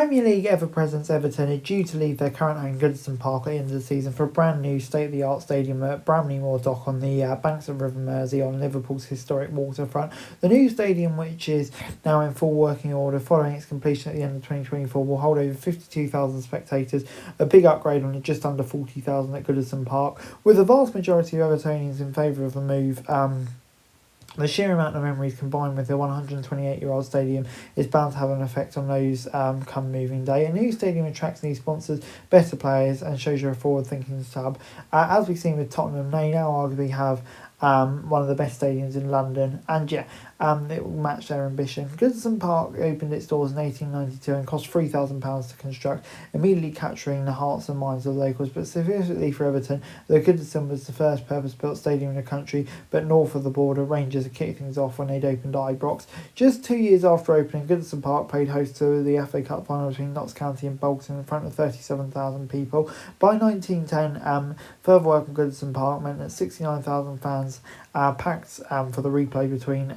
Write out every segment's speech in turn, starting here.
Premier League ever-present Everton are due to leave their current home Goodison Park at the end of the season for a brand new state-of-the-art stadium at Bramley Moore dock on the banks of River Mersey on Liverpool's historic waterfront. The new stadium, which is now in full working order following its completion at the end of 2024, will hold over 52,000 spectators, a big upgrade on the just under 40,000 at Goodison Park, with the vast majority of Evertonians in favour of the move. The sheer amount of memories combined with the 128-year-old stadium is bound to have an effect on those come moving day. A new stadium attracts new sponsors, better players, and shows you a forward-thinking sub. As we've seen with Tottenham, they now arguably have one of the best stadiums in London, and it will match their ambition. Goodison Park opened its doors in 1892 and cost £3,000 to construct, immediately capturing the hearts and minds of the locals. But specifically for Everton, though Goodison was the first purpose-built stadium in the country, but north of the border, Rangers had kicked things off when they'd opened Ibrox. Just 2 years after opening, Goodison Park played host to the FA Cup final between Notts County and Bolton in front of 37,000 people. By 1910, further work on Goodison Park meant that 69,000 fans packed for the replay between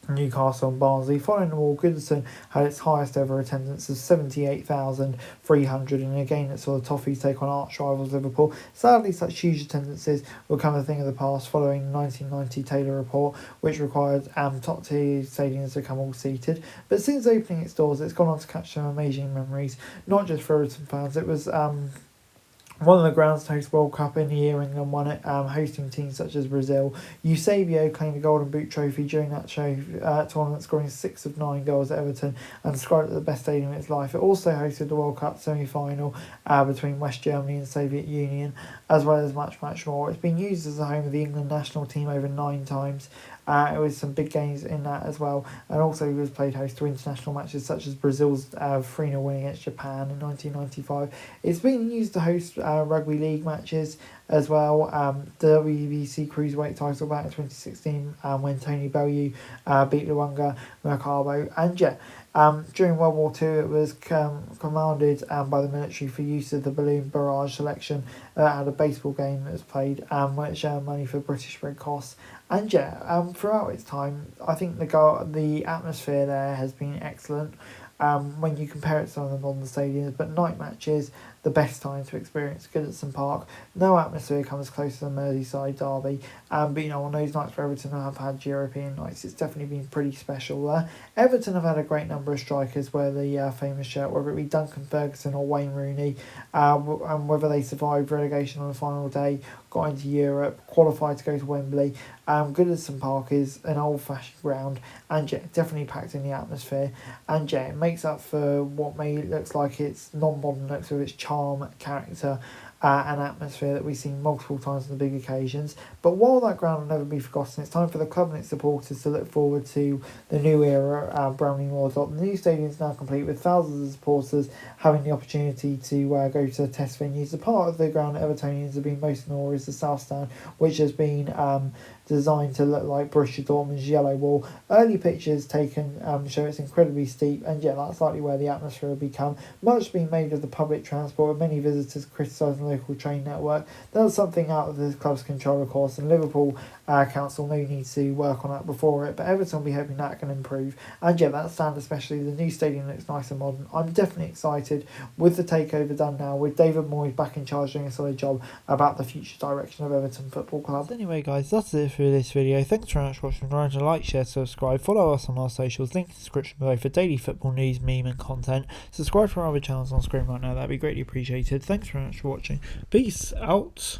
Newcastle and Barnsley. Following the war, Goodison had its highest ever attendance of 78,300 in a game that saw the Toffees take on arch rivals Liverpool. Sadly, such huge attendances will become a thing of the past following the 1990 Taylor report, which required top tier stadiums to come all seated. But since opening its doors, it's gone on to catch some amazing memories, not just for Everton fans. It was one of the grounds to host World Cup in the year England won it, hosting teams such as Brazil. Eusebio claimed the Golden Boot trophy during that tournament, scoring 6 of 9 goals at Everton and described it as the best stadium in its life. It also hosted the World Cup semi-final between West Germany and Soviet Union, as well as much more. It's been used as the home of the England national team over 9 times. It was some big games in that as well, and also it was played host to international matches such as Brazil's 3-0 win against Japan in 1995. It's been used to host rugby league matches as well. The WBC Cruiserweight title back in 2016 when Tony Bellew beat Luanga Mercado, and during World War II, it was commanded by the military for use of the balloon barrage selection at a baseball game that was played, which earned money for British Red Cross. And throughout its time, I think the atmosphere there has been excellent when you compare it to some of the modern stadiums. But night matches, the best time to experience Goodison Park. No atmosphere comes close to the Merseyside derby. But on those nights where Everton have had European nights, it's definitely been pretty special there. Everton have had a great number of strikers wear the famous shirt, whether it be Duncan Ferguson or Wayne Rooney, and whether they survived relegation on the final day, got into Europe, qualified to go to Wembley. Goodison Park is an old-fashioned ground, and definitely packed in the atmosphere, and it makes up for what may looks like its non-modern looks with its charm, character, and atmosphere that we've seen multiple times on the big occasions. But while that ground will never be forgotten, it's time for the club and its supporters to look forward to the new era at Bramley Moore. The new stadium is now complete, with thousands of supporters having the opportunity to go to test venues. The part of the ground that Evertonians have been most in awe is the South Stand, which has been designed to look like Borussia Dortmund's yellow wall. Early pictures taken show it's incredibly steep, and that's likely where the atmosphere will become. Much being made of the public transport, with many visitors criticising the local train network. That's something out of the club's control, of course, and Liverpool Council may need to work on that before it, but Everton will be hoping that can improve. And that stand especially, the new stadium looks nice and modern. I'm definitely excited with the takeover done now, with David Moyes back in charge doing a solid job about the future direction of Everton Football Club. Anyway guys, that's it for this video. Thanks very much for watching. Remember to like, share, subscribe, follow us on our socials, link in the description below for daily football news, meme and content. Subscribe to our other channels on screen right now, that'd be greatly appreciated. Thanks very much for watching. Peace out.